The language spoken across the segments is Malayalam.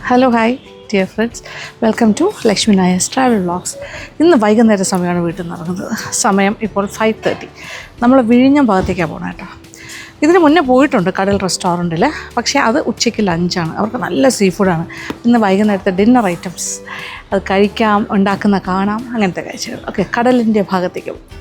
Hello hi dear friends, welcome to Lakshmi Nair's travel vlogs. ഇന്ന് വൈകുന്നേര സമയമാണ് വീട്ടിൽ നിന്ന് ഇറങ്ങുന്നത്. സമയം ഇപ്പോൾ 5:30. നമ്മൾ വിഴിഞ്ഞം ഭാഗത്തേക്കാണ് പോകുന്നത് കേട്ടോ. ഇതിന് മുന്നേ പോയിട്ടുണ്ട് കടൽ റെസ്റ്റോറൻറ്റിൽ, പക്ഷേ അത് ഉച്ചയ്ക്ക് ലഞ്ചാണ്. അവർക്ക് നല്ല സീ ഫുഡാണ്. ഇന്ന് വൈകുന്നേരത്തെ ഡിന്നർ ഐറ്റംസ് അത് കഴിക്കാം, ഉണ്ടാക്കുന്ന കാണാം, അങ്ങനത്തെ കാഴ്ചകൾ. ഓക്കെ, കടലിൻ്റെ ഭാഗത്തേക്ക് പോകും.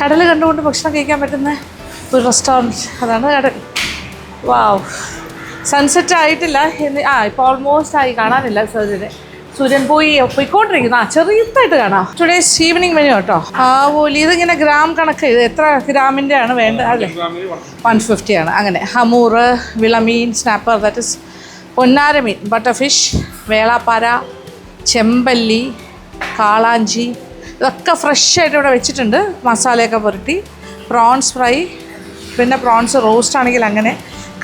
കടൽ കണ്ടുകൊണ്ട് ഭക്ഷണം കഴിക്കാൻ പറ്റുന്ന ഒരു റെസ്റ്റോറൻറ്റ്, അതാണ് കടൽ. വാവ്, സൺസെറ്റ് ആയിട്ടില്ല. ഇപ്പോൾ ഓൾമോസ്റ്റ് ആയി, കാണാനില്ല സൂര്യൻ പോയിക്കൊണ്ടിരിക്കുന്നു. ചെറിയതായിട്ട് കാണാം. ടുഡേസ് ഈവനിങ് മെനു കേട്ടോ. ആവോലി, ഇതിങ്ങനെ ഗ്രാം കണക്ക്, ഇത് എത്ര ഗ്രാമിൻ്റെ ആണ് വേണ്ടത് അല്ലേ? 150 ആണ്. അങ്ങനെ ഹമൂർ, വിളമീൻ, സ്നാപ്പർ, ദാറ്റ് ഇസ് പൊന്നാര മീൻ, ബട്ടർ ഫിഷ്, വേളാപ്പാര, ചെമ്പല്ലി, കാളാഞ്ചി, ഇതൊക്കെ ഫ്രഷായിട്ട് ഇവിടെ വെച്ചിട്ടുണ്ട്. മസാലയൊക്കെ പുരട്ടി. പ്രോൺസ് ഫ്രൈ, പിന്നെ പ്രോൺസ് റോസ്റ്റ് ആണെങ്കിൽ അങ്ങനെ,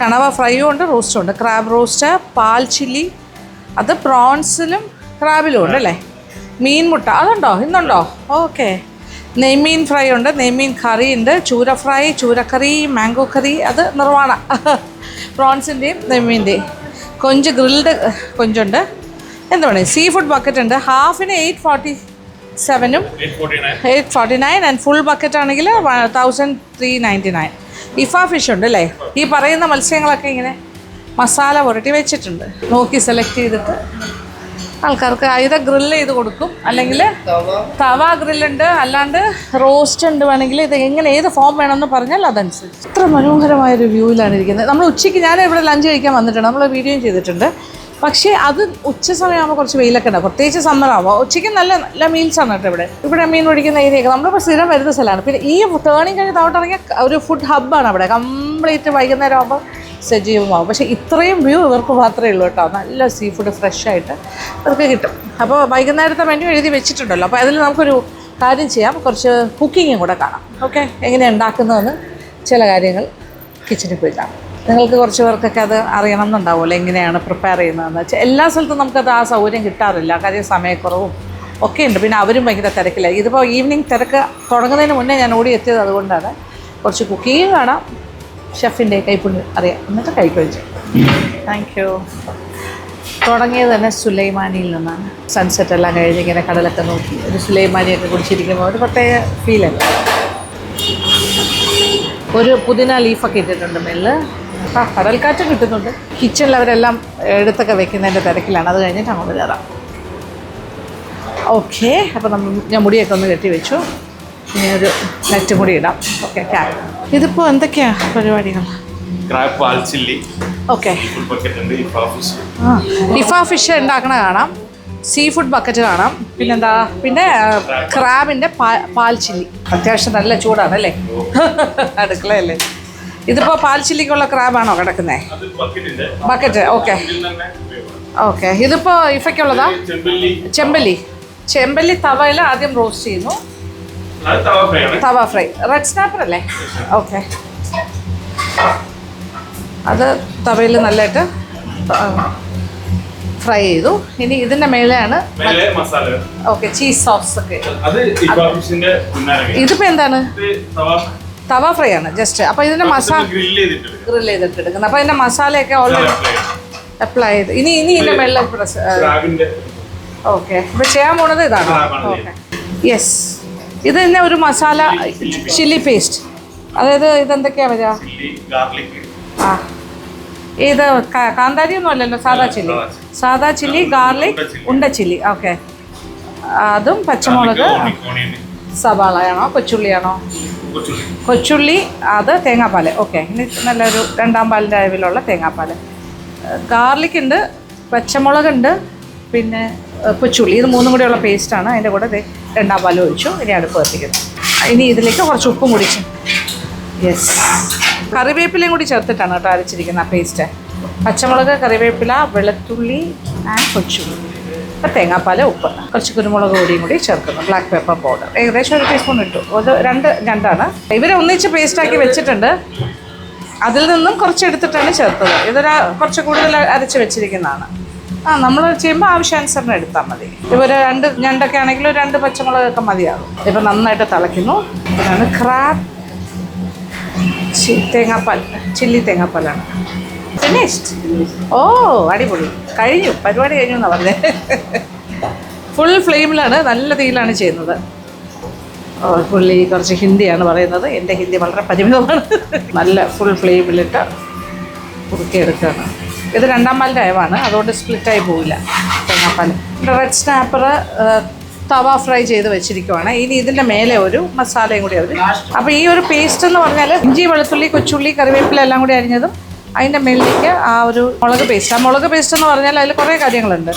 കണവ ഫ്രൈയും ഉണ്ട്, റോസ്റ്റും ഉണ്ട്. ക്രാബ് റോസ്റ്റ്, പാൽ ചില്ലി, അത് പ്രോൺസിലും ക്രാബിലും ഉണ്ട് അല്ലേ? മീൻ മുട്ട അതുണ്ടോ? ഇന്നുണ്ടോ? ഓക്കെ. നെയ്മീൻ ഫ്രൈ ഉണ്ട്, നെയ്മീൻ കറി ഉണ്ട്, ചൂര ഫ്രൈ, ചൂരക്കറി, മാംഗോ കറി, അത് നിർവാണ. പ്രോൺസിൻ്റെയും നെയ്മീൻ്റെയും. കൊഞ്ച്, ഗ്രിൽഡ് കൊഞ്ചുണ്ട്. എന്താ പറയുക, സീ ഫുഡ് ബക്കറ്റ് ഉണ്ട്. ഹാഫിന് 847 849 ആൻഡ് ഫുൾ ബക്കറ്റ് ആണെങ്കിൽ 1399. ഇഫ ഫിഷ് ഉണ്ട് അല്ലേ? ഈ പറയുന്ന മത്സ്യങ്ങളൊക്കെ ഇങ്ങനെ മസാല പുരട്ടി വെച്ചിട്ടുണ്ട്. നോക്കി സെലക്ട് ചെയ്തിട്ട് ആൾക്കാർക്ക് either ഗ്രില്ല് ചെയ്ത് കൊടുക്കും, അല്ലെങ്കിൽ തവ ഗ്രില്ലുണ്ട്, അല്ലാണ്ട് റോസ്റ്റ് ഉണ്ട്. വേണമെങ്കിൽ ഇത് എങ്ങനെ ഏത് ഫോം വേണമെന്ന് പറഞ്ഞാൽ അതനുസരിച്ച്. ഇത്ര മനോഹരമായൊരു വ്യൂവിലാണ് ഇരിക്കുന്നത്. നമ്മൾ ഉച്ചയ്ക്ക് ഞാൻ ഇവിടെ ലഞ്ച് കഴിക്കാൻ വന്നിട്ടുണ്ട്, നമ്മൾ വീഡിയോയും ചെയ്തിട്ടുണ്ട്. പക്ഷേ അത് ഉച്ച സമയമാകുമ്പോൾ കുറച്ച് വെയിലൊക്കെ ഉണ്ടാവും, പ്രത്യേകിച്ച് സമ്മറാകുമ്പോൾ. ഉച്ചയ്ക്ക് നല്ല നല്ല മീൽസാണ് കേട്ടോ ഇവിടെ മീൻ പിടിക്കുന്ന ഏരിയയൊക്കെ. നമ്മളിപ്പോൾ സ്ഥിരം വരുന്ന സ്ഥലമാണ്. പിന്നെ ഈ ടേണിങ് കഴിഞ്ഞ് താഴോട്ടിറങ്ങിയ ഒരു ഫുഡ് ഹബ്ബാണ് അവിടെ. കംപ്ലീറ്റ് വൈകുന്നേരം ആകുമ്പോൾ സജീവമാകും. പക്ഷേ ഇത്രയും വ്യൂ ഇവർക്ക് മാത്രമേ ഉള്ളൂ കേട്ടോ. നല്ല സീ ഫുഡ് ഫ്രഷായിട്ട് ഇവർക്ക് കിട്ടും. അപ്പോൾ വൈകുന്നേരത്തെ മെനു എഴുതി വെച്ചിട്ടുണ്ടല്ലോ. അപ്പോൾ അതിൽ നമുക്കൊരു കാര്യം ചെയ്യാം, കുറച്ച് കുക്കിങ്ങും കൂടെ കാണാം. ഓക്കെ, എങ്ങനെയാണ് ഉണ്ടാക്കുന്നതെന്ന് ചില കാര്യങ്ങൾ കിച്ചണിൽ പോയി കാണാം. നിങ്ങൾക്ക് കുറച്ച് പേർക്കൊക്കെ അത് അറിയണം എന്നുണ്ടാവുമല്ലോ, എങ്ങനെയാണ് പ്രിപ്പയർ ചെയ്യുന്നതെന്ന് വെച്ചാൽ. എല്ലാ സ്ഥലത്തും നമുക്കത് ആ സൗകര്യം കിട്ടാറില്ല, കാര്യം സമയക്കുറവും ഒക്കെ ഉണ്ട്. പിന്നെ അവരും ഭയങ്കര തിരക്കില്ല. ഇതിപ്പോൾ ഈവനിങ് തിരക്ക് തുടങ്ങുന്നതിന് മുന്നേ ഞാൻ ഓടി എത്തിയത് അതുകൊണ്ടാണ്. കുറച്ച് കുക്കിങ് കാണാം, ഷെഫിൻ്റെ കൈപ്പുണ്യം അറിയാം, എന്നിട്ട് കഴിക്കുകയും ചെയ്യും. Thank you. തുടങ്ങിയത് തന്നെ സുലൈമാനിയിൽ നിന്നാണ്. സൺസെറ്റ് എല്ലാം കഴിഞ്ഞ് ഇങ്ങനെ കടലൊക്കെ നോക്കി ഒരു സുലൈമാനിയൊക്കെ കുടിച്ചിരിക്കുമ്പോൾ ഒരു പ്രത്യേക ഫീലല്ല. ഒരു പുതിന ലീഫൊക്കെ ഇട്ടിട്ടുണ്ട് മേളിൽ. കടൽക്കാറ്റ് കിട്ടുന്നുണ്ട്. കിച്ചണിൽ അവരെല്ലാം എടുത്തൊക്കെ വെക്കുന്നതിൻ്റെ തിരക്കിലാണ്. അത് കഴിഞ്ഞിട്ട് അങ്ങോട്ട് കയറാം. ഓക്കെ, അപ്പോൾ ഞാൻ മുടിയൊക്കെ ഒന്ന് കെട്ടി വെച്ചു. ഇനി ഒരു നെറ്റ് മുടി ഇടാം. ഓക്കെ, ഇതിപ്പോൾ എന്തൊക്കെയാണ് പരിപാടികൾ? ഓക്കെ, ഇഫ ഫിഷ് ഉണ്ടാക്കണ കാണാം, സീ ഫുഡ് ബക്കറ്റ് കാണാം, പിന്നെന്താ, പിന്നെ ക്രാബിൻ്റെ പാൽ ചില്ലി. അത്യാവശ്യം നല്ല ചൂടാണല്ലേ അടുക്കളയല്ലേ. ഇതിപ്പോൾ പാൽ ചില്ലിക്കുള്ള ക്രാബാണോ കിടക്കുന്നത്? ബക്കറ്റ്. Okay okay. ഇതിപ്പോൾ ഇഫയ്ക്കുള്ളതാ ചെമ്പല്ലി തവയിൽ ആദ്യം റോസ്റ്റ് ചെയ്യുന്നു. തവ ഫ്രൈ. റെഡ് സ്നാപ്പർ അല്ലേ? ഓക്കെ, അത് തവയിൽ നല്ലതായിട്ട് ഫ്രൈ ചെയ്തു. ഇനി ഇതിൻ്റെ മേലെയാണ് ഓക്കെ ചീസ് സോസ് ഒക്കെ. ഇതിപ്പോൾ എന്താണ്? തവ ഫ്രൈ ആണ് ജസ്റ്റ്. അപ്പോൾ ഇതിൻ്റെ മസാല ഗ്രിൽ ചെയ്തിട്ട് എടുക്കുന്നത്. അപ്പോൾ ഇതിൻ്റെ മസാലയൊക്കെ ഓൾറെഡി അപ്ലൈ ചെയ്ത് ഇനി ഇതിൻ്റെ മേളിൽ ഓക്കെ. ഇപ്പോൾ ചെയ്യാൻ പോണത് ഇതാണ്. Okay, yes. ഇത് തന്നെ ഒരു മസാല ചില്ലി പേസ്റ്റ്. അതായത് ഇതെന്തൊക്കെയാണ് വരിക? ആ, ഇത് കാന്താരി ഒന്നും അല്ലല്ലോ, സാദാ ചില്ലി, ഗാർലിക്, ഉണ്ട ചില്ലി. ഓക്കെ, അതും പച്ചമുളക്, സവാളയാണോ കൊച്ചുള്ളിയാണോ? കൊച്ചുള്ളി, അത് തേങ്ങാപ്പാൽ. ഓക്കെ, ഇനി നല്ലൊരു 2-ാം പാലിൻ്റെ അളവിലുള്ള തേങ്ങാപ്പാൽ. ഗാർലിക് ഉണ്ട്, പച്ചമുളകുണ്ട്, പിന്നെ കൊച്ചുള്ളി. ഇത് മൂന്നും കൂടെയുള്ള പേസ്റ്റാണ്. അതിൻ്റെ കൂടെ 2-ാം പാൽ ഒഴിച്ചു. ഇനി അടുപ്പ് കത്തിക്കുന്നു. ഇനി ഇതിലേക്ക് കുറച്ച് ഉപ്പും കുടിച്ചു. യെസ്, കറിവേപ്പിലയും കൂടി ചേർത്തിട്ടാണ് കേട്ടോ അരച്ചിരിക്കുന്ന ആ പേസ്റ്റ്. പച്ചമുളക്, കറിവേപ്പില, വെളുത്തുള്ളി ആൻഡ് കൊച്ചുള്ളി. അപ്പോൾ തേങ്ങാപ്പാൽ, ഉപ്പ്, കുറച്ച് കുരുമുളക് പൊടിയും കൂടി ചേർക്കുന്നു, ബ്ലാക്ക് പെപ്പർ പൗഡർ ഏകദേശം 1 ടീസ്പൂൺ ഇട്ടു. അത് രണ്ടാണ്. ഇവരെ ഒന്നിച്ച് പേസ്റ്റാക്കി വെച്ചിട്ടുണ്ട്, അതിൽ നിന്നും കുറച്ച് എടുത്തിട്ടാണ് ചേർത്തത്. ഇതൊരു കുറച്ച് കൂടുതൽ അരച്ച് വെച്ചിരിക്കുന്നതാണ്. നമ്മൾ ചെയ്യുമ്പോൾ ആവശ്യാനുസരണം എടുത്താൽ മതി. ഇപ്പോൾ 2 ഞണ്ടൊക്കെ ആണെങ്കിൽ 2 പച്ചമുളകൊക്കെ മതിയാകും. ഇപ്പം നന്നായിട്ട് തിളയ്ക്കുന്നു. ഇതാണ് ക്രാബ് തേങ്ങാപ്പാൽ, ചില്ലി തേങ്ങാപ്പാലാണ്. ഫിനിഷ്ഡ്. ഓ അടിപൊളി, കഴിഞ്ഞു, പരിപാടി കഴിഞ്ഞു എന്നാണ് പറഞ്ഞത്. ഫുൾ ഫ്ലെയിമിലാണ്, നല്ല തീയിലാണ് ചെയ്യുന്നത്. പുള്ളി കുറച്ച് ഹിന്ദിയാണ് പറയുന്നത്, എൻ്റെ ഹിന്ദി വളരെ പരിമിതമാണ്. നല്ല ഫുൾ ഫ്ലെയിമിലിട്ട് കുറുക്കിയെടുക്കുകയാണ്. ഇത് 2ാം പാലിൻ്റെ അയവാണ്, അതുകൊണ്ട് സ്പ്ലിറ്റായി പോവില്ല തേങ്ങാപ്പാൽ. റെഡ് സ്നാപ്പർ തവ ഫ്രൈ ചെയ്ത് വെച്ചിരിക്കുവാണ്. ഇനി ഇതിൻ്റെ മേലെ ഒരു മസാലയും കൂടി അവർ. അപ്പോൾ ഈ ഒരു പേസ്റ്റ് എന്ന് പറഞ്ഞാൽ ഇഞ്ചി, വെളുത്തുള്ളി, കൊച്ചുള്ളി, കറിവേപ്പില എല്ലാം കൂടി അരിഞ്ഞതും അതിൻ്റെ മേളിലേക്ക് ആ ഒരു മുളക് പേസ്റ്റ്. ആ മുളക് പേസ്റ്റ് എന്ന് പറഞ്ഞാൽ അതിൽ കുറേ കാര്യങ്ങളുണ്ട്.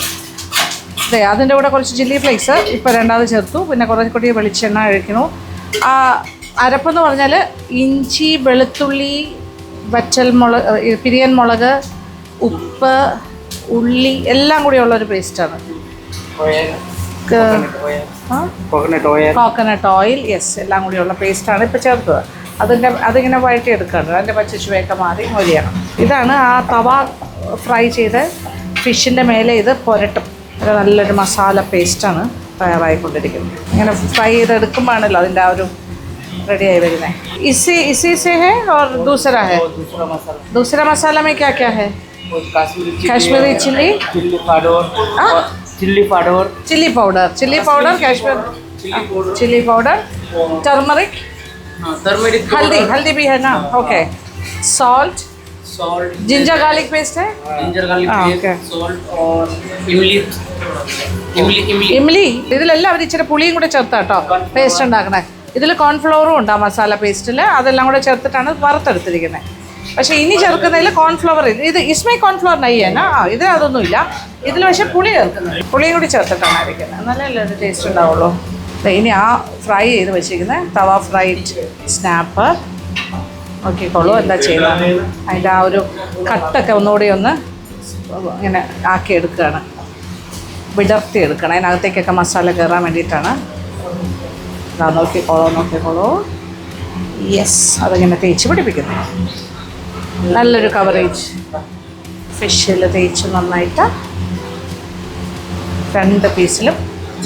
അതെ, അതിൻ്റെ കൂടെ കുറച്ച് ചില്ലി ഫ്ലേക്സ് ഇപ്പോൾ 2ാമത് ചേർത്തു. പിന്നെ കുറേ കൂടി വെളിച്ചെണ്ണ ഒഴിക്കുന്നു. ആ അരപ്പെന്ന് പറഞ്ഞാൽ ഇഞ്ചി, വെളുത്തുള്ളി, വറ്റൽമുളക്, പിരിയൻ മുളക്, ഉപ്പ്, ഉള്ളി എല്ലാം കൂടിയുള്ളൊരു പേസ്റ്റാണ്. കോക്കനട്ട് ഓയിൽ, യെസ്, എല്ലാം കൂടിയുള്ള പേസ്റ്റാണ് ഇപ്പോൾ ചേർത്തത്. അതിങ്ങനെ വഴറ്റിയെടുക്കുകയാണ്. അതിൻ്റെ പച്ചച്ചുവയൊക്കെ മാറി മൊരിയണം. ഇതാണ് ആ തവ ഫ്രൈ ചെയ്ത് ഫിഷിൻ്റെ മേലെ ഇത് പുരട്ടും. നല്ലൊരു മസാല പേസ്റ്റാണ് തയ്യാറായിക്കൊണ്ടിരിക്കുന്നത്. ഇങ്ങനെ ഫ്രൈ ചെയ്തെടുക്കുമ്പോഴാണല്ലോ അതിൻ്റെ ആ ഒരു റെഡിയായി വരുന്നത്. इसी से है और दूसरा है? दूसरा मसाला में क्या क्या है? Kashmiri chilli, chilli powder, Kashmir chilli powder, turmeric, हल्दी भी है ना? Okay. Salt, ginger garlic paste है, ഇംലി. ഇതിലെല്ലാം അവർ ഇച്ചിരി പുളിയും കൂടെ ചേർത്താട്ടോ പേസ്റ്റ് ഉണ്ടാക്കണേ. ഇതിൽ കോൺഫ്ലവറും ഉണ്ട് ആ മസാല പേസ്റ്റിൽ. അതെല്ലാം കൂടെ ചേർത്തിട്ടാണ് വറുത്തെടുത്തിരിക്കുന്നത്. പക്ഷേ ഇനി ചേർക്കുന്നതിൽ കോൺഫ്ലവർ, ഇത് ഇസ്മൈ കോൺഫ്ലവർ നെയ്യാണ്. ഇതിൽ അതൊന്നുമില്ല. ഇതിൽ പക്ഷേ പുളി ചേർക്കുന്നത്, പുളിയും കൂടി ചേർത്തിട്ടാണ് അരയ്ക്കുന്നത്. നല്ലല്ലേ ഒരു ടേസ്റ്റ് ഉണ്ടാവുള്ളൂ. ഇനി ആ ഫ്രൈ ചെയ്ത് വെച്ചിരിക്കുന്നത് തവ ഫ്രൈഡ് സ്നാപ്പ് നോക്കിക്കോളൂ എന്താ ചെയ്യുന്നത്. അതിൻ്റെ ആ ഒരു കട്ടൊക്കെ ഒന്നുകൂടി ഒന്ന് ഇങ്ങനെ ആക്കിയെടുക്കുകയാണ്, വിടർത്തി എടുക്കണം. അതിനകത്തേക്കൊക്കെ മസാല കയറാൻ വേണ്ടിയിട്ടാണ്. ഇതാ നോക്കിക്കോളൂ. യെസ്, അതിങ്ങനെ തേച്ച് പിടിപ്പിക്കുന്നു. നല്ലൊരു കവറേജ് ഫിഷിൽ തേച്ച് നന്നായിട്ട് 2 പീസിലും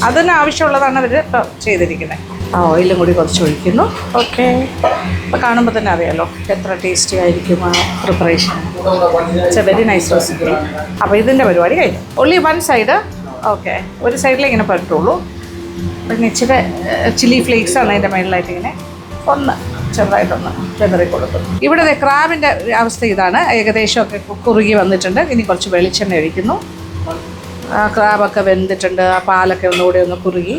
അതിന് ആവശ്യമുള്ളതാണ് അവർ ഇപ്പോൾ ചെയ്തിരിക്കുന്നത്. ആ ഓയിലും കൂടി കുറച്ച് ഒഴിക്കുന്നു. ഓക്കെ, അപ്പോൾ കാണുമ്പോൾ തന്നെ അറിയാമല്ലോ എത്ര ടേസ്റ്റി ആയിരിക്കും ആ preparation. It's A very nice recipe. അപ്പോൾ ഇതിൻ്റെ പരിപാടി കഴിഞ്ഞു. Only 1 side. ഓക്കെ, ഒരു സൈഡിലേ ഇങ്ങനെ പറ്റുള്ളൂ. പിന്നെ ഇച്ചിരി ചില്ലി ഫ്ലേക്സാണ് അതിൻ്റെ മേളിലായിട്ട് ഇങ്ങനെ ഒന്ന് ചെറുതായിട്ടൊന്ന് വെതറി കൊടുക്കുന്നു. ഇവിടെ ക്രാബിൻ്റെ അവസ്ഥ ഇതാണ്. ഏകദേശമൊക്കെ കുറുകി വന്നിട്ടുണ്ട്. ഇനി കുറച്ച് വെളിച്ചെണ്ണ ഒഴിക്കുന്നു. ക്രാബൊക്കെ വെന്തിട്ടുണ്ട്. ആ പാലൊക്കെ ഒന്നുകൂടി ഒന്ന് കുറുകി.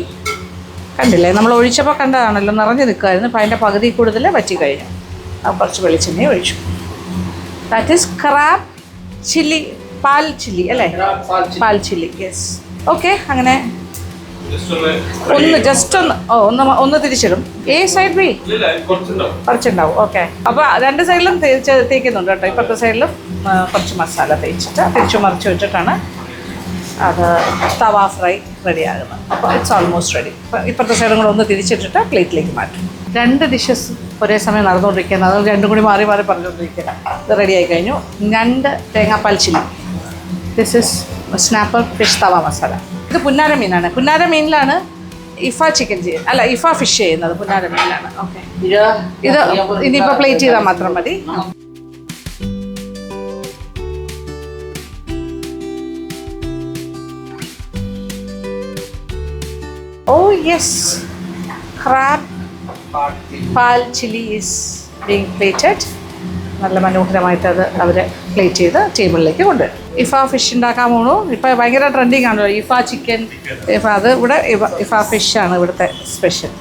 കണ്ടില്ലേ, നമ്മൾ ഒഴിച്ചപ്പോൾ കണ്ടതാണല്ലോ, നിറഞ്ഞു നിൽക്കുമായിരുന്നു. അപ്പോൾ അതിൻ്റെ പകുതി കൂടുതൽ വറ്റി കഴിഞ്ഞു. കുറച്ച് വെളിച്ചെണ്ണ ഒഴിച്ചു. ദാറ്റ് ഈസ് ക്രാബ് ചില്ലി, പാൽ ചില്ലി അല്ലേ? പാൽ ചില്ലി, യെസ്. ഓക്കെ, അങ്ങനെ ഒന്ന് തിരിച്ചിടും. സൈഡ് ബി കുറച്ചുണ്ടാവും. ഓക്കെ, അപ്പോൾ 2 സൈഡിലും തേക്കുന്നുണ്ട് കേട്ടോ. ഇപ്പോഴത്തെ സൈഡിലും കുറച്ച് മസാല തേച്ചിട്ട് തിരിച്ചു മറിച്ച് വെച്ചിട്ടാണ് അത് തവ ഫ്രൈ റെഡിയാകുന്നത്. അപ്പോൾ ഇറ്റ്സ് ഓൾമോസ്റ്റ് റെഡി. ഇപ്പോഴത്തെ സൈഡും കൂടെ ഒന്ന് തിരിച്ചിട്ടിട്ട് പ്ലേറ്റിലേക്ക് മാറ്റും. 2 ഡിഷസ് ഒരേ സമയം നടന്നുകൊണ്ടിരിക്കുന്നത്, അത് 2 കൂടി മാറി പറഞ്ഞുകൊണ്ടിരിക്കുക. ഇത് റെഡിയായി കഴിഞ്ഞു. 2 തേങ്ങാപ്പാൽ chilli. This is snapper fish tawa masala. ഇത് പുന്നാര മീനാണ്. പുന്നാര മീനിലാണ് ഇഫ ചിക്കൻ ചെയ്യുന്നത്, അല്ല ഇഫ ഫിഷ് ചെയ്യുന്നത് പുന്നാര മീനിലാണ്. ഓക്കെ, ഇത് ഇനിയിപ്പോൾ പ്ലേറ്റ് ചെയ്താൽ മാത്രം മതി. Oh yes, crab pal chili is being plated. നല്ല മനോഹരമായിട്ട് അത് അവർ പ്ലേറ്റ് ചെയ്ത് ടേബിളിലേക്ക് കൊണ്ടുവരും. ഇഫ ഫിഷ് ഉണ്ടാക്കാൻ പോണു. ഇപ്പോൾ ഭയങ്കര ട്രെൻഡിങ് ആണല്ലോ ഇഫ ചിക്കൻ. അത് ഇവിടെ ഇഫ ഫിഷാണ് ഇവിടുത്തെ സ്പെഷ്യൽ.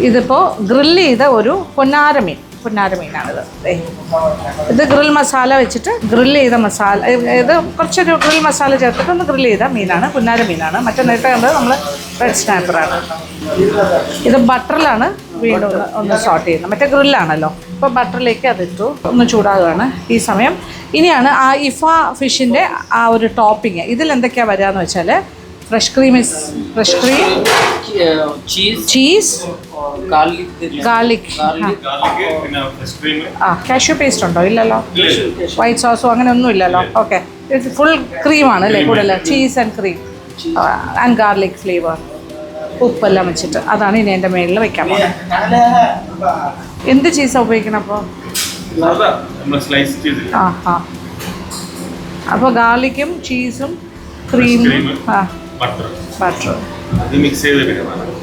ഇതിപ്പോൾ ഗ്രില്ല് ചെയ്ത ഒരു പൊന്നാര മീനാണിത്. ഇത് ഗ്രിൽ മസാല വെച്ചിട്ട് ഗ്രില്ല് ചെയ്ത മസാല, ഇത് കുറച്ചൊരു ഗ്രിൽ മസാല ചേർത്തിട്ട് ഒന്ന് ഗ്രില്ല് ചെയ്ത മീനാണ്, പൊന്നാര മീനാണ്. മറ്റേ നേരത്തെ കണ്ടത് നമ്മൾ റെഡ് സ്നാപ്പറാണ്. ഇത് ബട്ടറിലാണ് വീണ്ടും ഒന്ന് സോട്ട് ചെയ്യുന്നത്. മറ്റേ ഗ്രില്ലാണല്ലോ. ഇപ്പോൾ ബട്ടറിലേക്ക് അതിട്ടു, ഒന്ന് ചൂടാകുകയാണ് ഈ സമയം. ഇനിയാണ് ആ ഇഫ ഫിഷിൻ്റെ ആ ഒരു ടോപ്പിങ്. ഇതിലെന്തൊക്കെയാണ് വരിക എന്ന് വെച്ചാൽ fresh cream is fresh cream, cheese, garlic. Cashew paste ഉണ്ടോ? ഇല്ലല്ലോ. വൈറ്റ് സോസോ അങ്ങനെ ഒന്നും ഇല്ലല്ലോ. ഓക്കെ, ഫുൾ ക്രീമാണ് അല്ലേ കൂടുതൽ? Cheese and cream and garlic flavour, ഉപ്പെല്ലാം വെച്ചിട്ട്. അതാണ് ഇനി എൻ്റെ മേളിൽ വെക്കാൻ പോകുന്നത്. എന്ത് ചീസാണ് ഉപയോഗിക്കണം അപ്പോൾ? ആ ആ, അപ്പോൾ ഗാർലിക്കും ചീസും ക്രീമും ബട്ടർ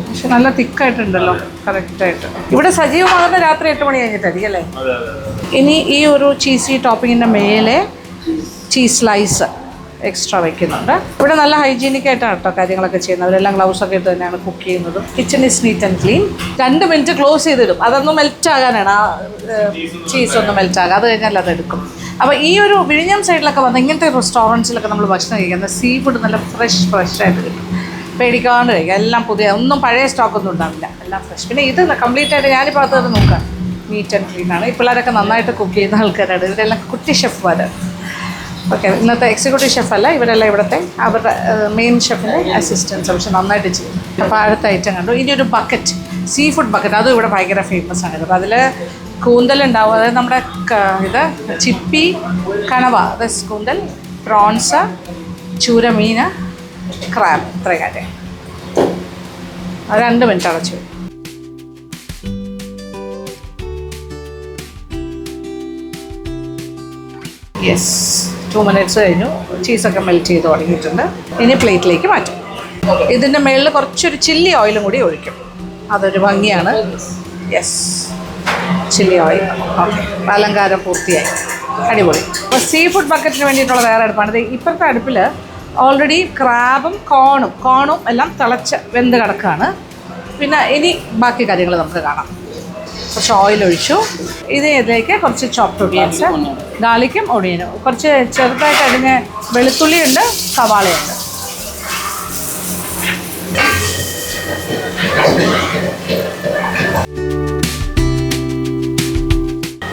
പക്ഷെ നല്ല തിക്കായിട്ടുണ്ടല്ലോ. കറക്റ്റായിട്ട്. ഇവിടെ സജീവമാകുന്ന രാത്രി 8 മണി കഴിഞ്ഞിട്ടായിരിക്കും അല്ലേ? ഇനി ഈ ഒരു ചീസി ടോപ്പിങ്ങിൻ്റെ മേലെ ചീസ് സ്ലൈസ് എക്സ്ട്രാ വെക്കുന്നുണ്ട്. ഇവിടെ നല്ല ഹൈജീനിക് ആയിട്ടാണ് കേട്ടോ കാര്യങ്ങളൊക്കെ ചെയ്യുന്നത്. അവരെല്ലാം ഗ്ലൗസൊക്കെ ഇട്ട് തന്നെയാണ് കുക്ക് ചെയ്യുന്നത്. Kitchen is neat and clean. 2 minute close ചെയ്തിടും. അതൊന്ന് മെൽറ്റ് ആകാനാണ്, ആ ചീസ് ഒന്ന് മെൽറ്റ് ആകുക. അത് കഴിഞ്ഞാൽ അതെടുക്കും. അപ്പോൾ ഈ ഒരു വിഴിഞ്ഞം സൈഡിലൊക്കെ വന്ന് ഇങ്ങനത്തെ റെസ്റ്റോറൻറ്റ്സിലൊക്കെ നമ്മൾ ഭക്ഷണം കഴിക്കുന്നത് സീ ഫുഡ് നല്ല ഫ്രഷ് ആയിട്ട് കിട്ടും. പേടിക്കാണ്ട് കഴിക്കുക. എല്ലാം പുതിയ, ഒന്നും പഴയ സ്റ്റോക്കൊന്നും ഉണ്ടാവില്ല, എല്ലാം ഫ്രഷ്. പിന്നെ ഇത് കംപ്ലീറ്റ് ആയിട്ട് ഞാനിപ്പോൾ അത് നോക്കാം, നീറ്റ് ആൻഡ് ക്ലീൻ ആണ്. ഈ പിള്ളേരൊക്കെ നന്നായിട്ട് കുക്ക് ചെയ്യുന്ന ആൾക്കാരാണ്. ഇവരെല്ലാം കുട്ടി ഷെഫ്മാരാണ്. ഓക്കെ, ഇന്നത്തെ എക്സിക്യൂട്ടീവ് ഷെഫല്ല, ഇവരെല്ലാം ഇവിടുത്തെ അവരുടെ മെയിൻ ഷെഫിൻ്റെ അസിസ്റ്റൻസ്. പക്ഷെ നന്നായിട്ട് ചെയ്യും. അപ്പോൾ അടുത്ത ഐറ്റം കണ്ടു. ഇനി ഒരു ബക്കറ്റ്, സീ ഫുഡ് ബക്കറ്റ്. അതും ഇവിടെ ഭയങ്കര ഫേമസ് ആണ്. അപ്പോൾ അതിൽ കൂന്തലുണ്ടാവും, അതായത് നമ്മുടെ ഇത് ചിപ്പി, കണവ, അതായത് കൂന്തൽ, പ്രോൺസ്, ചൂരമീൻ, ക്രാബ്, ഇത്രയും കാര്യം. അത് 2 മിനിറ്റ് അടച്ചു. യെസ്, 2 മിനിറ്റ്സ് കഴിഞ്ഞു. ചീസൊക്കെ മെൽറ്റ് ചെയ്ത് തുടങ്ങിയിട്ടുണ്ട്. ഇനി പ്ലേറ്റിലേക്ക് മാറ്റും. ഇതിൻ്റെ മുകളിൽ കുറച്ചൊരു ചില്ലി ഓയിലും കൂടി ഒഴിക്കും. അതൊരു ഭംഗിയാണ്. Yes, chilli oil. ഓക്കെ, അലങ്കാരം പൂർത്തിയായി. അടിപൊളി. അപ്പോൾ സീ ഫുഡ് ബക്കറ്റിന് വേണ്ടിയിട്ടുള്ള വേറെ അടുപ്പാണ്. ഇപ്പോഴത്തെ അടുപ്പിൽ ഓൾറെഡി ക്രാബും കോണും എല്ലാം തിളച്ച് വെന്ത് കിടക്കുകയാണ്. പിന്നെ ഇനി ബാക്കി കാര്യങ്ങൾ നമുക്ക് കാണാം. കുറച്ച് ഓയിൽ ഒഴിച്ചു. ഇതിലേക്ക് കുറച്ച് ചോപ്ഡ് ഒണിയൻസ്, ഗാർലിക്കും ഒണിയനും, കുറച്ച് ചെറുതായിട്ട് അരിഞ്ഞ വെളുത്തുള്ളിയുണ്ട്, സവാളയുണ്ട്.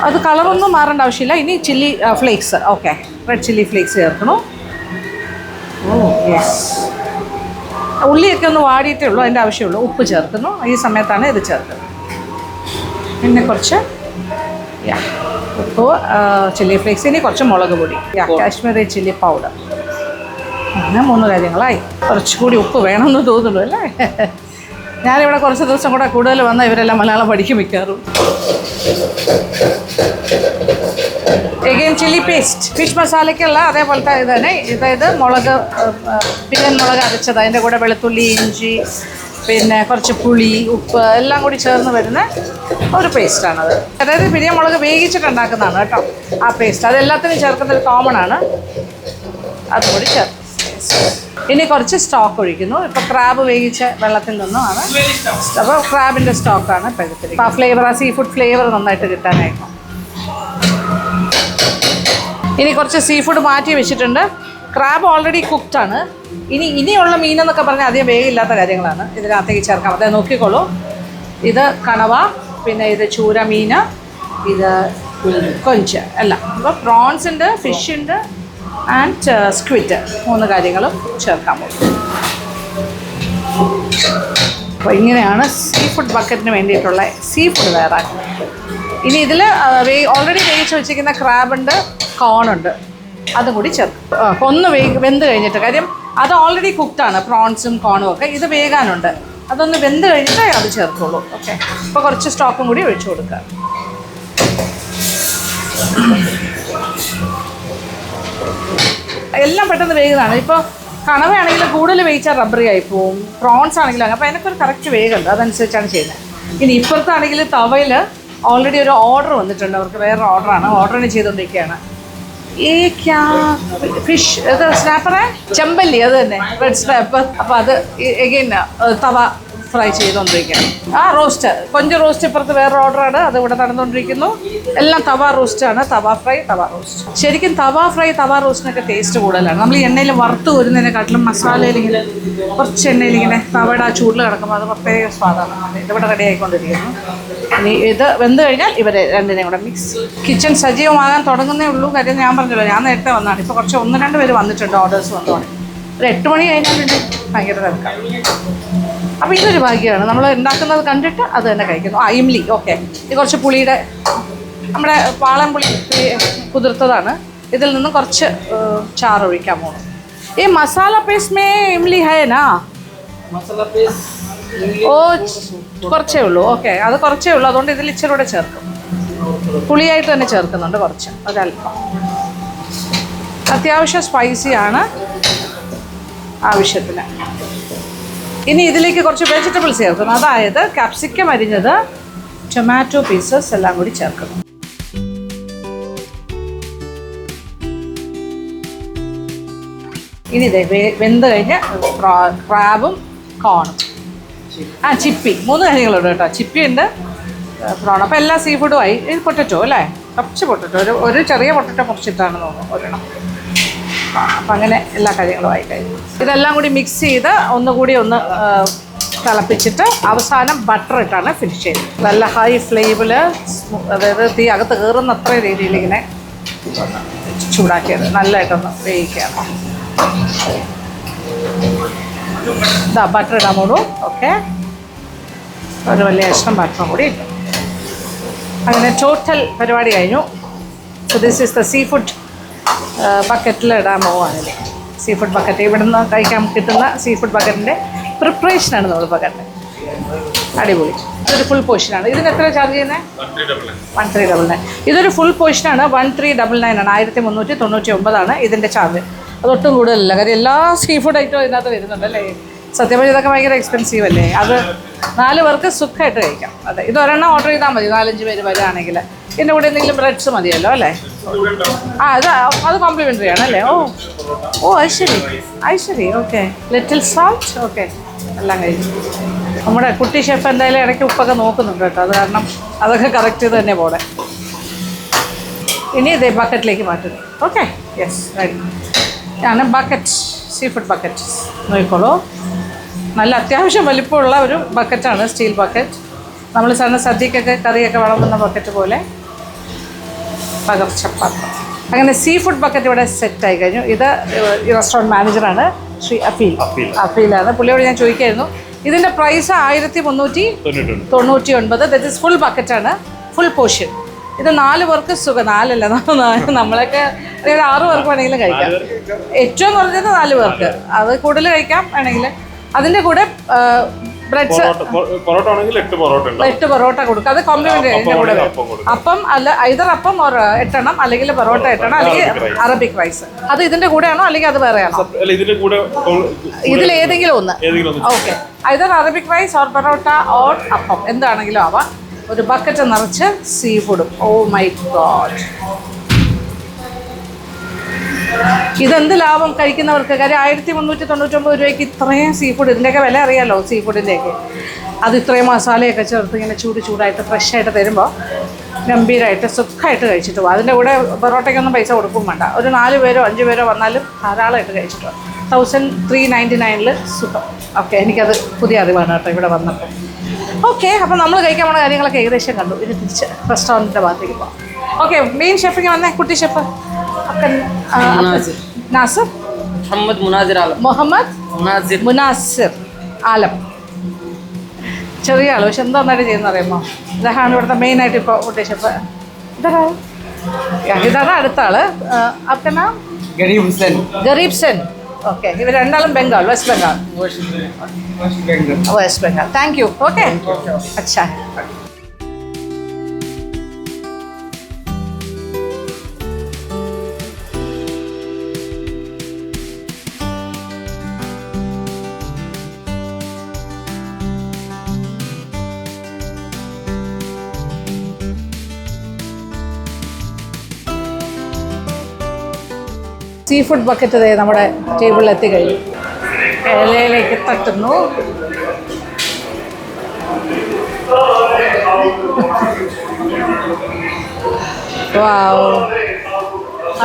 അത് കളറൊന്നും മാറേണ്ട ആവശ്യമില്ല. ഇനി chilli flakes, okay, red chilli flakes ചേർക്കണു. ഓ യെസ്, ഉള്ളിയൊക്കെ ഒന്ന് വാടിയിട്ടേ ഉള്ളൂ, അതിൻ്റെ ആവശ്യമുള്ളൂ. ഉപ്പ് ചേർക്കുന്നു. ഈ സമയത്താണ് ഇത് ചേർക്കുന്നത്. പിന്നെ കുറച്ച് ഉപ്പ്, ചില്ലി ഫ്ലേക്സ്, ഇനി കുറച്ച് മുളക് പൊടി, കാശ്മീരി ചില്ലി പൗഡർ. അങ്ങനെ 3 കാര്യങ്ങളായി. കുറച്ചുകൂടി ഉപ്പ് വേണമെന്ന് തോന്നുന്നു അല്ലേ? ഞാനിവിടെ കുറച്ച് ദിവസം കൂടെ കൂടുതൽ വന്നാൽ ഇവരെല്ലാം മലയാളം പഠിക്കും മിക്കാറും. എഗെയിൻ ചില്ലി പേസ്റ്റ്, ഫിഷ് മസാലയ്ക്കുള്ള അതേപോലത്തെ ഇത് തന്നെ. അതായത് മുളക്, പിരിയൻ മുളക് അരച്ചത്, അതിൻ്റെ കൂടെ വെളുത്തുള്ളി, ഇഞ്ചി, പിന്നെ കുറച്ച് പുളി, ഉപ്പ് എല്ലാം കൂടി ചേർന്ന് വരുന്ന ഒരു പേസ്റ്റാണത്. അതായത് പിരിയൻ മുളക് വേവിച്ചിട്ടുണ്ടാക്കുന്നതാണ് കേട്ടോ ആ പേസ്റ്റ്. അതെല്ലാത്തിനും ചേർക്കുന്നത് കോമൺ ആണ്. അതുകൂടി ചേർത്ത് ഇനി കുറച്ച് സ്റ്റോക്ക് ഒഴിക്കുന്നു. ഇപ്പോൾ ക്രാബ് വേവിച്ച വെള്ളത്തിൽ നിന്നുമാണ്. അപ്പോൾ ക്രാബിൻ്റെ സ്റ്റോക്കാണ് ഇപ്പോൾ എടുത്തിരിക്കുന്നത്. ആ ഫ്ലേവർ, ആ സീ ഫുഡ് ഫ്ലേവർ നന്നായിട്ട് കിട്ടാനായിട്ട്. ഇനി കുറച്ച് സീ ഫുഡ് മാറ്റി വെച്ചിട്ടുണ്ട്. ക്രാബ് ഓൾറെഡി കുക്ക്ഡാണ്. ഇനിയുള്ള മീനെന്നൊക്കെ പറഞ്ഞാൽ അധികം വേഗമില്ലാത്ത കാര്യങ്ങളാണ് ഇതിനകത്തേക്ക് ചേർക്കാം. അതായത് നോക്കിക്കോളൂ, ഇത് കണവ, പിന്നെ ഇത് ചൂരമീൻ, ഇത് കൊഞ്ച് എല്ലാം. അപ്പോൾ പ്രോൺസ് ഉണ്ട്, ഫിഷ് ഉണ്ട് ആൻഡ് സ്ക്വിഡ്, 3 കാര്യങ്ങളും ചേർക്കാൻ പോകും. അപ്പോൾ ഇങ്ങനെയാണ് സീ ഫുഡ് ബക്കറ്റിന് വേണ്ടിയിട്ടുള്ള സീ ഫുഡ് തയ്യാറാക്കുന്നത്. ഇനി ഇതിൽ ഓൾറെഡി വേവിച്ച് വെച്ചിരിക്കുന്ന ക്രാബുണ്ട്, കോണുണ്ട്, അതും കൂടി ചേർക്കും. ഒന്ന് വെന്ത് കഴിഞ്ഞിട്ട്, കാര്യം അത് ഓൾറെഡി കുക്ക്ഡാണ്, പ്രോൺസും കോണും ഒക്കെ. ഇത് വേകാനുണ്ട്. അതൊന്ന് വെന്ത് കഴിഞ്ഞിട്ടേ അത് ചേർക്കുള്ളൂ. ഓക്കെ, അപ്പോൾ കുറച്ച് സ്റ്റോക്കും കൂടി ഒഴിച്ചു കൊടുക്കുക. എല്ലാം പെട്ടെന്ന് വേഗതാണ്. ഇപ്പോൾ കണവയാണെങ്കിൽ കൂടുതൽ വേവിച്ചാൽ റബ്ബറി ആയി പോവും, പ്രോൺസ് ആണെങ്കിലും അങ്ങനെ. അപ്പോൾ അതിനൊക്കെ ഒരു കറക്റ്റ് വേഗമുണ്ട്, അതനുസരിച്ചാണ് ചെയ്യുന്നത്. ഇനി ഇപ്പോഴത്താണെങ്കിൽ തവയിൽ ഓൾറെഡി ഒരു ഓർഡർ വന്നിട്ടുണ്ട്. അവർക്ക് വേറെ ഓർഡറിന് ചെയ്തുകൊണ്ടിരിക്കുകയാണ്. ഈ ഫിഷ് ഇത് സ്നാപ്പറെ ചെമ്പല്ലി, അത് തന്നെ റെഡ് സ്നാപ്പർ. അപ്പോൾ അത് എഗെയിൻ തവ ഫ്രൈ ചെയ്തുകൊണ്ടിരിക്കുകയാണ്. ആ റോസ്റ്റ്, കൊഞ്ച് റോസ്റ്റ് ഇപ്പുറത്ത് വേറെ ഓർഡറാണ്, അത് ഇവിടെ നടന്നുകൊണ്ടിരിക്കുന്നു. എല്ലാം തവ റോസ്റ്റാണ്, തവ ഫ്രൈ, തവ റോസ്റ്റ്. ശരിക്കും തവ ഫ്രൈ, തവ റോസ്റ്റിനൊക്കെ ടേസ്റ്റ് കൂടുതലാണ്. നമ്മൾ ഈ എണ്ണയിൽ വറുത്ത് വരുന്നതിനെക്കാട്ടിലും മസാലയിലിങ്ങനെ കുറച്ച് എണ്ണയിലിങ്ങനെ തവയുടെ ആ ചൂടിൽ കിടക്കുമ്പോൾ അത് പ്രത്യേക സ്വാദാണ്. ഇതിവിടെ റെഡി ആയിക്കൊണ്ടിരിക്കുന്നു. ഇനി ഇത് വെന്ത് കഴിഞ്ഞാൽ ഇവരെ രണ്ടിനെയും കൂടെ മിക്സ്. കിച്ചൺ സജീവമാകാൻ തുടങ്ങുന്നേ ഉള്ളൂ. കാര്യം ഞാൻ പറഞ്ഞല്ലോ, ഞാൻ നേരത്തെ വന്നതാണ്. ഇപ്പോൾ കുറച്ച് 1-2 പേര് വന്നിട്ടുണ്ട്, ഓർഡേഴ്സ് വന്നു തുടങ്ങി. ഒരു 8 മണി കഴിഞ്ഞാൽ പിന്നെ ഭയങ്കര തിരക്കാണ്. അപ്പോൾ ഇതൊരു ഭാഗ്യമാണ്, നമ്മൾ ഉണ്ടാക്കുന്നത് കണ്ടിട്ട് അത് തന്നെ കഴിക്കുന്നു. ഇംലി ഓക്കെ, ഇത് കുറച്ച് പുളിയുടെ നമ്മുടെ വാളൻപുളി കുതിർത്തതാണ്. ഇതിൽ നിന്നും കുറച്ച് ചാറ് ഒഴിക്കാൻ പോകുന്നു. ഈ മസാല പേസ്റ്റ് മേ ഇംലി ഹൈ നാ? മസാല പേസ്റ്റ് ഓ കുറച്ചേ ഉള്ളൂ. ഓക്കെ, അത് കുറച്ചേ ഉള്ളൂ, അതുകൊണ്ട് ഇതിൽ ഇച്ചിരി കൂടെ ചേർക്കും. പുളിയായിട്ട് തന്നെ ചേർക്കുന്നുണ്ട് കുറച്ച്, ഒരല്പം. അത്യാവശ്യം സ്പൈസിയാണ് ആവശ്യത്തിന്. ഇനി ഇതിലേക്ക് കുറച്ച് വെജിറ്റബിൾസ് ചേർക്കുന്നു, അതായത് ക്യാപ്സിക്കം അരിഞ്ഞത്, ടൊമാറ്റോ പീസസ് എല്ലാം കൂടി ചേർക്കുന്നു. ഇനി ഇതേ വെന്ത് കഴിഞ്ഞ് ക്രാബും കോണും ചിപ്പി 3 കാര്യങ്ങളുണ്ട് കേട്ടോ. ചിപ്പി ഉണ്ട്, പ്രോൺ. അപ്പോൾ എല്ലാ സീ ഫുഡും ആയി. ഇത് പൊട്ടറ്റോ അല്ലേ, കുറച്ച് പൊട്ടറ്റോ, ഒരു ചെറിയ പൊട്ടറ്റോ കുറച്ചിട്ടാണ് തോന്നുന്നു ഒരെണ്ണം. അപ്പം അങ്ങനെ എല്ലാ കാര്യങ്ങളും ആയി കഴിഞ്ഞു. ഇതെല്ലാം കൂടി മിക്സ് ചെയ്ത് ഒന്നുകൂടി ഒന്ന് തിളപ്പിച്ചിട്ട് അവസാനം ബട്ടർ ഇട്ടാണ് ഫിനിഷ് ചെയ്യുന്നത്. നല്ല ഹൈ ഫ്ലെയിമിൽ, അതായത് തീ അകത്ത് കയറുന്ന അത്ര രീതിയിൽ ഇങ്ങനെ ചൂടാക്കിയത് നല്ലതായിട്ടൊന്ന് വേവിക്കുകയാണ്. ഇതാ ബട്ടർ ഇടാൻ പോണു. ഓക്കെ, ഒരു വലിയ കഷ്ണം ബട്ടറും കൂടി ഇട്ടു. അങ്ങനെ ടോട്ടൽ പരിപാടി കഴിഞ്ഞു. So this is the sea food ബക്കറ്റിൽ ഇടാൻ പോവുകയാണല്ലേ. സീ ഫുഡ് ബക്കറ്റ് ഇവിടുന്ന് കഴിക്കാൻ കിട്ടുന്ന സീ ഫുഡ് ബക്കറ്റിൻ്റെ പ്രിപ്പറേഷനാണ് നമ്മൾ ബക്കറ്റ്. അടിപൊളി. ഇതൊരു ഫുൾ പോർഷനാണ്. ഇതിന് എത്ര ചാർജ് ചെയ്യുന്നത്? 1399. ഇതൊരു ഫുൾ പോർഷനാണ്. 1399 ആണ്. 1399 ഇതിൻ്റെ ചാർജ്. അതൊട്ടും കൂടുതലല്ല, കാര്യം എല്ലാ സീ ഫുഡ് ഐറ്റവും ഇതിനകത്ത് വരുന്നുണ്ടല്ലേ. സത്യം പറഞ്ഞാൽ ഇതൊക്കെ ഭയങ്കര എക്സ്പെൻസീവ് അല്ലേ. അത് 4 പേർക്ക് സുഖമായിട്ട് കഴിക്കാം. അതെ, ഇത് ഒരെണ്ണം ഓർഡർ ചെയ്താൽ മതി. 4-5 പേര് വരികയാണെങ്കിൽ. ഇതിൻ്റെ കൂടെ എന്തെങ്കിലും ബ്രെഡ്സ് മതിയല്ലോ അല്ലേ? അത് കോംപ്ലിമെൻ്ററി ആണ് അല്ലേ? അത് ശരി. Okay, little salt. ഓക്കെ, എല്ലാം കഴിഞ്ഞു. നമ്മുടെ കുട്ടി ഷെഫ് എന്തായാലും ഇടയ്ക്ക് ഉപ്പൊക്കെ നോക്കുന്നുണ്ട് കേട്ടോ. അത് കാരണം അതൊക്കെ കറക്റ്റ് ചെയ്ത് തന്നെ പോടെ. ഇനി ഇതേ ബക്കറ്റിലേക്ക് മാറ്റുന്നു. Okay, yes, ready. ആണ് ബക്കറ്റ്, സീ ഫുഡ് ബക്കറ്റ്. നോക്കിക്കോളൂ, നല്ല അത്യാവശ്യം വലിപ്പമുള്ള ഒരു ബക്കറ്റാണ്, സ്റ്റീൽ ബക്കറ്റ്. നമ്മൾ സാധാരണ സദ്യക്കൊക്കെ കറിയൊക്കെ വിളമ്പുന്ന ബക്കറ്റ് പോലെ പകർച്ചപ്പാത്രം. അങ്ങനെ സീ ഫുഡ് ബക്കറ്റ് ഇവിടെ സെറ്റായി കഴിഞ്ഞു. ഇത് ഈ റെസ്റ്റോറൻറ്റ് മാനേജറാണ്, ശ്രീ അഫീലാണ്. പുള്ളിയോട് ഞാൻ ചോദിക്കായിരുന്നു. ഇതിൻ്റെ പ്രൈസ് 1399. ദറ്റ് ഇസ് ഫുൾ ബക്കറ്റാണ്, ഫുൾ പോർഷൻ. ഇത് 4 പേർക്ക് സുഖം. 4 അല്ല, നമ്മളൊക്കെ 6 പേർക്ക് വേണമെങ്കിലും കഴിക്കാം. ഏറ്റവും കുറഞ്ഞത് 4 പേർക്ക്, അത് കൂടുതൽ കഴിക്കാം വേണമെങ്കിൽ. അതിൻ്റെ കൂടെ ബ്രെഡ്സ് 8 പൊറോട്ട കൊടുക്കും. അത് കോംപ്ലിമെൻ്ററി. അതിൻ്റെ കൂടെ അപ്പം അല്ല, ഐതർ അപ്പം 8 എണ്ണം, അല്ലെങ്കിൽ പൊറോട്ട 8 എണ്ണം, അല്ലെങ്കിൽ അറബിക് റൈസ്. അത് ഇതിൻ്റെ കൂടെയാണോ അല്ലെങ്കിൽ അത് വേറെയാണോ? ഇതിലേതെങ്കിലും ഒന്ന്. Okay, either Arabic rice or porotta or appam, എന്താണെങ്കിലും ആവാം. ഒരു ബക്കറ്റ് നിറച്ച് സീ ഫുഡും. ഓ മൈ ഗോഡ്, ഇതെന്ത് ലാഭം കഴിക്കുന്നവർക്ക്. കാര്യം 1399 രൂപയ്ക്ക് ഇത്രയും സീ ഫുഡ്. ഇതിൻ്റെയൊക്കെ വില അറിയാമല്ലോ സീ ഫുഡിൻ്റെയൊക്കെ. അത് ഇത്രയും മസാലയൊക്കെ ചേർത്ത് ഇങ്ങനെ ചൂടായിട്ട് ഫ്രഷായിട്ട് തരുമ്പോൾ ഗംഭീരമായിട്ട് സുഖമായിട്ട് കഴിച്ചിട്ട് പോകും. അതിൻ്റെ കൂടെ പൊറോട്ടയ്ക്കൊന്നും പൈസ കൊടുക്കും വേണ്ട. ഒരു 4 പേരോ 5 പേരോ വന്നാലും ധാരാളമായിട്ട് കഴിച്ചിട്ട് പോകും. 1399 സുഖം. ഓക്കെ, എനിക്കത് പുതിയ അറിവാണ് കേട്ടോ ഇവിടെ വന്നപ്പോൾ. ഓക്കെ, അപ്പോൾ നമ്മൾ കഴിക്കാൻ പോകുന്ന കാര്യങ്ങളൊക്കെ ഏകദേശം കണ്ടു. ഇനി തിരിച്ച് റെസ്റ്റോറൻറ്റിൻ്റെ ഭാഗത്തേക്ക് പോകാം. ഓക്കെ, മെയിൻ ഷെഫിങ് വന്നേ, കുട്ടി ഷെഫ് നാസിർ മുഹമ്മദ് മുനാസിർ ആലം. ചെറിയ ആൾ, പക്ഷെ എന്താ നന്നായിട്ട് ചെയ്യുന്ന അറിയുമോ? ഇതാണ് ഇവിടുത്തെ മെയിനായിട്ട് ഇപ്പോൾ കുട്ടി ഷെഫ്. ഇതാണ് അടുത്ത ആള്. അപ്പനാ ഗരീബ് സെൻ. ഓക്കെ, ഇവർ രണ്ടാളും Bengal, west Bengal. Thank you. Okay, അച്ഛാ. സീ ഫുഡ് ബക്കറ്റ് നമ്മുടെ ടേബിളിൽ എത്തിക്കഴിഞ്ഞു. ഇലയിലേക്ക് തട്ടുന്നു. വാവ്,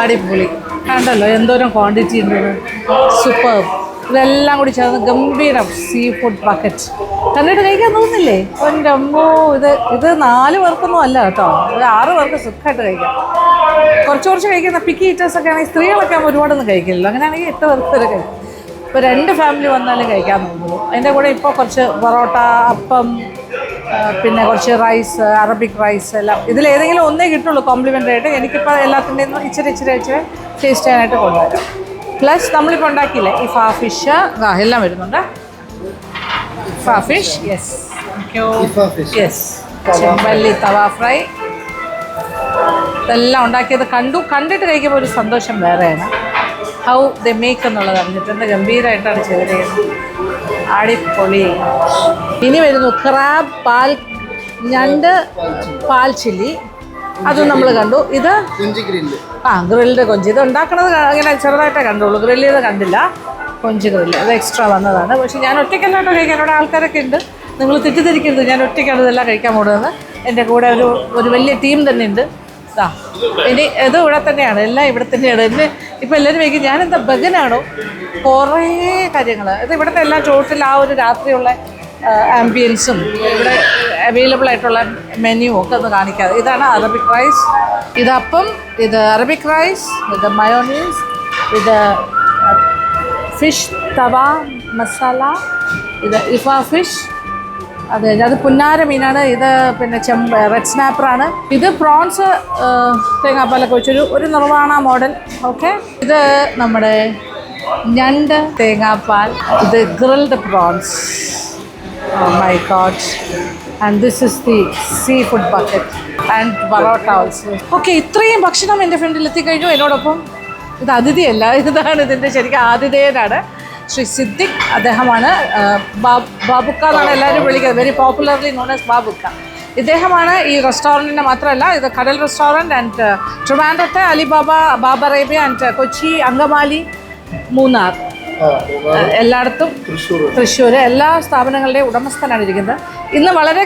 അടിപൊളി. കണ്ടല്ലോ എന്തോരം ക്വാണ്ടിറ്റി ഉണ്ട്. സൂപ്പർ. ഇതെല്ലാം കൂടി ചേർന്ന് ഗംഭീരം സീ ഫുഡ് ബക്കറ്റ്. കണ്ടിട്ട് കഴിക്കാൻ തോന്നുന്നില്ലേ? എൻ്റെ അമ്മോ, ഇത് 4 പേർക്കൊന്നും അല്ല കേട്ടോ. ഒരു 6 പേർക്ക് സുഖമായിട്ട് കഴിക്കാം. കുറച്ച് കഴിക്കുന്ന പിക്കി ഈറ്റേഴ്സൊക്കെ ആണെങ്കിൽ, സ്ത്രീകളൊക്കെ ആകുമ്പോൾ ഒരുപാടൊന്നും കഴിക്കില്ലല്ലോ. അങ്ങനെയാണെങ്കിൽ 8 പേർക്ക് വരെ കഴിക്കും. ഇപ്പോൾ 2 ഫാമിലി വന്നാലും കഴിക്കാൻ തോന്നുള്ളൂ. അതിൻ്റെ കൂടെ ഇപ്പോൾ കുറച്ച് പൊറോട്ട, അപ്പം, പിന്നെ കുറച്ച് റൈസ്, അറബിക് റൈസ് എല്ലാം ഇതിലേതെങ്കിലും ഒന്നേ കിട്ടുള്ളൂ കോംപ്ലിമെൻ്ററി ആയിട്ട്. എനിക്കിപ്പോൾ എല്ലാത്തിൻ്റെയും ഇച്ചിരി ടേസ്റ്റ് ചെയ്യാനായിട്ട് കൊണ്ടുവരാം. പ്ലസ് നമ്മളിപ്പോൾ ഉണ്ടാക്കിയില്ലേ ഇഫാ ഫിഷ്, എല്ലാം വരുന്നുണ്ട്. ഇഫാ ഫിഷ്, യെസ്, യെസ്, ചെമ്പല്ലി തവ ഫ്രൈ, ഇതെല്ലാം ഉണ്ടാക്കിയത് കണ്ടിട്ട് കഴിക്കുമ്പോൾ ഒരു സന്തോഷം വേറെയാണ്. ഹൗ ദ മേക്ക് എന്നുള്ളത് അറിഞ്ഞിട്ടുണ്ട്. ഗംഭീരമായിട്ടാണ് ചെയ്തിരിക്കുന്നത്. അടിപൊളി. ഇനി വരുന്നു ക്രാബ് ഞണ്ട് പാൽ ചില്ലി, അതും നമ്മൾ കണ്ടു. ഇത് ഗ്രിൽഡ് കൊഞ്ച്. ഇത് ഉണ്ടാക്കണത് അങ്ങനെ ചെറുതായിട്ടേ കണ്ടുള്ളൂ, ഗ്രില്ല് ചെയ്ത് കണ്ടില്ല. കൊഞ്ച് ഗ്രില്ല് ഇത് എക്സ്ട്രാ വന്നതാണ്. പക്ഷേ ഞാൻ ഒറ്റയ്ക്കല്ലാട്ടോ കഴിക്കാൻ, ഇവിടെ ആൾക്കാരൊക്കെ ഉണ്ട്. നിങ്ങൾ തെറ്റിദ്ധരിക്കരുത്, ഞാൻ ഒറ്റയ്ക്കാണ് ഇതെല്ലാം കഴിക്കാൻ പോകുന്നത്. എൻ്റെ കൂടെ ഒരു വലിയ ടീം തന്നെ ഉണ്ട്. ഇനി ഇത് ഇവിടെ തന്നെയാണ്, എല്ലാം ഇവിടെ തന്നെയാണ്. എന്നെ ഇപ്പോൾ എല്ലാവരും വയ്ക്കും ഞാനെന്താ ബഗനാണോ, കുറേ കാര്യങ്ങൾ. ഇത് ഇവിടുത്തെ എല്ലാം ടോട്ടൽ ആ ഒരു രാത്രിയുള്ള ആംബിയൻസും ഇവിടെ അവൈലബിൾ ആയിട്ടുള്ള മെനുവും ഒക്കെ ഒന്ന് കാണിക്കാതെ. ഇതാണ് അറബിക് റൈസ്, ഇത് അപ്പം, ഇത് അറബിക് റൈസ്, ഇത് മയോണീസ്, ഇത് ഫിഷ് തവ മസാല, ഇത് ഇഫാ ഫിഷ്, അത് പുന്നാര മീനാണ്. ഇത് പിന്നെ റെഡ് സ്നാപ്പറാണ്. ഇത് പ്രോൺസ് തേങ്ങാപ്പാലൊക്കെ വെച്ചൊരു നിർവ്വാണ മോഡൽ. ഓക്കെ, ഇത് നമ്മുടെ ഞണ്ട് തേങ്ങാപ്പാൽ, ഇത് grilled prawns. My God. And this is the sea food bucket and parotta also. Okay, ഇത്രയും ഭക്ഷണം എൻ്റെ ഫ്രണ്ടിൽ എത്തിക്കഴിഞ്ഞു. എന്നോടൊപ്പം ഇത് അതിഥിയല്ല, ഇതാണ് ഇതിൻ്റെ ശരിക്കും ആതിഥേയനാണ് ശ്രീ സിദ്ദിഖ്. അദ്ദേഹമാണ് ബാബുക്ക എന്നാണ് എല്ലാവരും വിളിക്കുന്നത്, very popularly known as Babukka. ഇദ്ദേഹമാണ് ഈ റെസ്റ്റോറൻറ്റിൻ്റെ മാത്രമല്ല, ഇത് കടൽ റെസ്റ്റോറൻറ്റ് ആൻഡ് ട്രിവാൻഡ്രത്തെ Alibaba, Baba Arabia and Kochi, Angamaly, Munnar, എല്ലായിടത്തും തൃശ്ശൂർ, എല്ലാ സ്ഥാപനങ്ങളുടെയും ഉടമസ്ഥനാണ് ഇരിക്കുന്നത്. ഇന്ന് വളരെ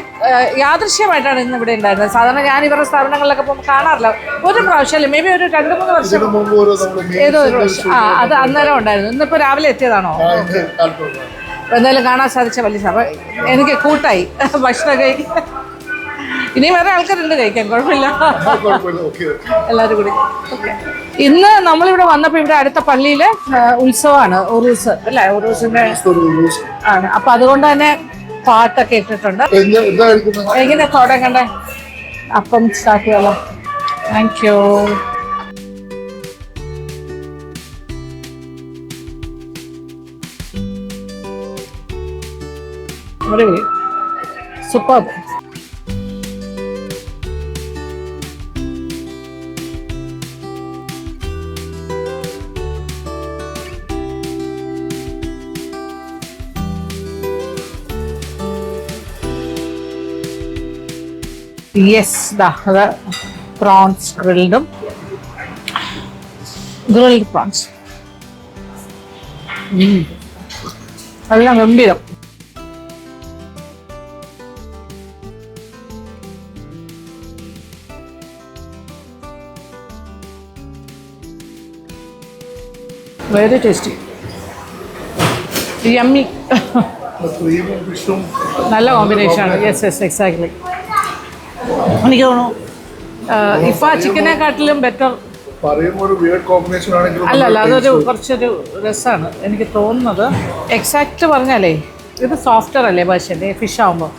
യാദൃശ്യമായിട്ടാണ് ഇന്ന് ഇവിടെ ഉണ്ടായിരുന്നത്. സാധാരണ ഞാൻ ഇവരുടെ സ്ഥാപനങ്ങളിലൊക്കെ പോകുമ്പോൾ കാണാറില്ല. ഒരു പ്രാവശ്യമല്ലേ, മേ ബി ഒരു 2-3 വർഷം ഏതോ ഒരു വർഷം അത് അന്നേരം ഉണ്ടായിരുന്നു. ഇന്നിപ്പോൾ രാവിലെ എത്തിയതാണോ? എന്തായാലും കാണാൻ സാധിച്ച വലിയ സഭ. എനിക്ക് കൂട്ടായി ഭക്ഷണം കഴിക്കാൻ. ഇനി വേറെ ആൾക്കാരുണ്ട് കഴിക്കാൻ, കുഴപ്പമില്ല, എല്ലാവരും കൂടി. ഓക്കെ, ഇന്ന് നമ്മളിവിടെ വന്നപ്പോൾ ഇവിടെ അടുത്ത പള്ളിയിൽ ഉത്സവമാണ്, ഉറൂസ് അല്ലേ, ഉറൂസിൻ്റെ ആണ്. അപ്പം അതുകൊണ്ട് തന്നെ പാട്ടൊക്കെ ഇട്ടിട്ടുണ്ട്. എങ്ങനെ തുടങ്ങണ്ടേ? അപ്പം സ്റ്റാർട്ട് ചെയ്യാമല്ലോ. Thank you. സൂപ്പർ. യെസ്, അത് പ്രോൺസ് ഗ്രിൽഡ് പ്രോൺസ്, എല്ലാം ഗംഭീരം. Very tasty, yummy. നല്ല കോമ്പിനേഷനാണ്. Yes yes, exactly. എനിക്ക് തോന്നുന്നു ഇഫ ചിക്കനെക്കാട്ടിലും ബെറ്റർ. അല്ലല്ല, അതൊരു കുറച്ചൊരു രസമാണ് എനിക്ക് തോന്നുന്നത്. എക്സാക്റ്റ് പറഞ്ഞാലേ ഇത് സോഫ്റ്റർ അല്ലേ ഭാഷൻ്റെ ഫിഷ് ആകുമ്പോൾ.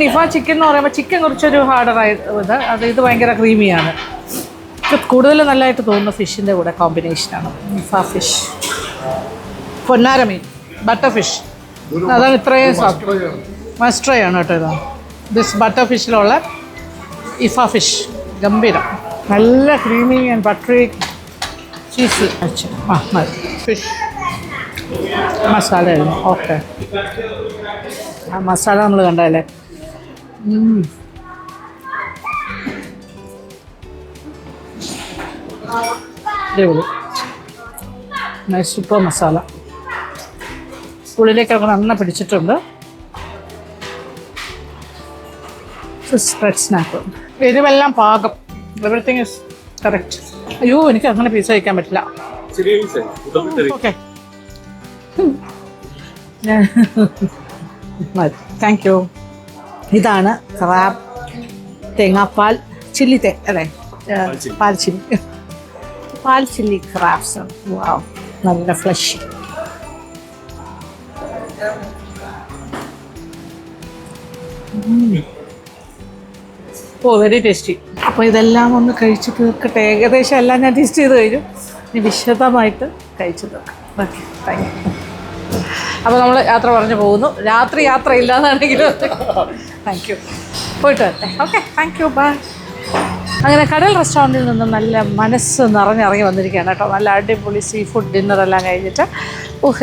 ഇഫ ചിക്കൻ എന്ന് പറയുമ്പോൾ ചിക്കൻ കുറച്ചൊരു ഹാർഡറായി ഇത് ഭയങ്കര ക്രീമിയാണ്. കൂടുതൽ നല്ലതായിട്ട് തോന്നുന്ന ഫിഷിൻ്റെ കൂടെ കോമ്പിനേഷനാണ് ഇഫ ഫിഷ്. പൊന്നാര മീൻ, ബട്ടർ ഫിഷ്, അതാണ് ഇത്രയും സോഫ്റ്റ്. മസ്റ്റ് ട്രൈ ആണ് കേട്ടോ ഇത്. ദിസ് ബട്ടർ ഫിഷിലുള്ള ഇഫ ഫിഷ് ഗംഭീരം, നല്ല creamy and buttery cheesy. Fish masala ആയിരുന്നു. ഓക്കെ, ആ മസാല നമ്മൾ കണ്ടല്ലേ. സൂപ്പർ മസാല, ഉള്ളിലേക്കൊക്കെ നന്നായി പിടിച്ചിട്ടുണ്ട്. റെഡ് സ്നാപ്പ്, എരിവെല്ലാം പാകം, എവറിത്തിങ് ഇസ് കറക്റ്റ്. അയ്യോ, എനിക്ക് അങ്ങനെ പീസ് കഴിക്കാൻ പറ്റില്ല. Okay, thank U. ഇതാണ് ക്രാബ് തേങ്ങാപ്പാൽ ചില്ലി അല്ലേ, പാൽ ചില്ലി ക്രാബ്സ്. വാവ്, നല്ല ഫ്ലഷ്. ഓ വെരി ടേസ്റ്റി. അപ്പോൾ ഇതെല്ലാം ഒന്ന് കഴിച്ച് തീർക്കട്ടെ. ഏകദേശം എല്ലാം ഞാൻ ടേസ്റ്റ് ചെയ്ത് കഴിഞ്ഞു. ഇനി വിശദമായിട്ട് കഴിച്ചു തീർക്കാം. Okay, thank U. അപ്പോൾ നമ്മൾ യാത്ര പറഞ്ഞു പോകുന്നു. രാത്രി യാത്ര ഇല്ലാന്നാണെങ്കിലും താങ്ക് യു. പോയിട്ട് വരട്ടെ. Okay, thank you, bye. അങ്ങനെ കടൽ റെസ്റ്റോറൻറ്റിൽ നിന്ന് നല്ല മനസ്സ് നിറഞ്ഞിറങ്ങി വന്നിരിക്കുകയാണ് കേട്ടോ. നല്ല അടിപൊളി സീ ഫുഡ് ഡിന്നറെല്ലാം കഴിഞ്ഞിട്ട്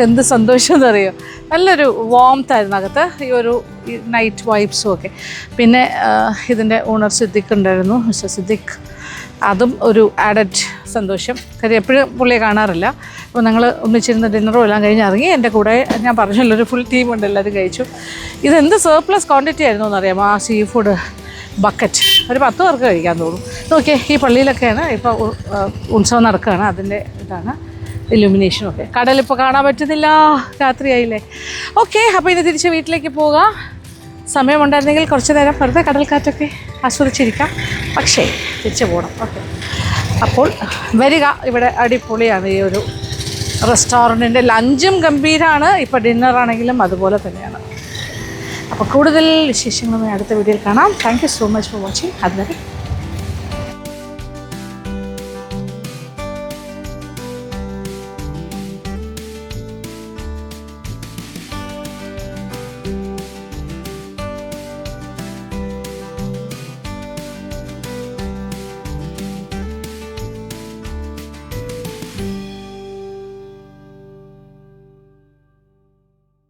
എന്ത് സന്തോഷം എന്നറിയോ. നല്ലൊരു വാംത്തായിരുന്നു അകത്ത്. ഈ ഒരു നൈറ്റ് വൈബ്സും ഒക്കെ. പിന്നെ ഇതിൻ്റെ ഓണർ സിദ്ദിഖ് ഉണ്ടായിരുന്നു, മിസ്റ്റർ സിദ്ദിഖ്. അതും ഒരു ആഡഡ് സന്തോഷം. കാര്യം എപ്പോഴും പുള്ളിയെ കാണാറില്ല. അപ്പോൾ ഞങ്ങൾ ഒന്നിച്ചിരുന്ന് ഡിന്നറും എല്ലാം കഴിഞ്ഞ് ഇറങ്ങി. എൻ്റെ കൂടെ ഞാൻ പറഞ്ഞല്ലോ ഒരു ഫുൾ ടീമുണ്ട്, എല്ലാവരും കഴിച്ചു. ഇതെന്ത് സർപ്ലസ് ക്വാണ്ടിറ്റി ആയിരുന്നു എന്നറിയാമോ ആ സീ ഫുഡ് ബക്കറ്റ്. ഒരു 10 പേർക്ക് കഴിക്കാൻ തോന്നും. നോക്കിയേ, ഈ പള്ളിയിലൊക്കെയാണ് ഇപ്പോൾ ഉത്സവം നടക്കുകയാണ്. അതിൻ്റെ ഇതാണ് ഇലുമിനേഷനും ഒക്കെ. കടലിപ്പോൾ കാണാൻ പറ്റുന്നില്ല, രാത്രിയായില്ലേ. ഓക്കെ, അപ്പോൾ ഇനി തിരിച്ച് വീട്ടിലേക്ക് പോകാം. സമയമുണ്ടായിരുന്നെങ്കിൽ കുറച്ച് നേരം വെറുതെ കടൽക്കാറ്റൊക്കെ ആസ്വദിച്ചിരിക്കാം. പക്ഷേ തിരിച്ച് പോകണം. ഓക്കെ, അപ്പോൾ വരിക. ഇവിടെ അടിപൊളിയാണ് ഈ ഒരു റെസ്റ്റോറൻറ്റിൻ്റെ. ലഞ്ചും ഗംഭീരമാണ്. ഇപ്പോൾ ഡിന്നറാണെങ്കിലും അതുപോലെ തന്നെയാണ്. അപ്പോൾ കൂടുതൽ വിശേഷങ്ങളുമായി അടുത്ത വീഡിയോയിൽ കാണാം. Thank you so much for watching. അതുവരെ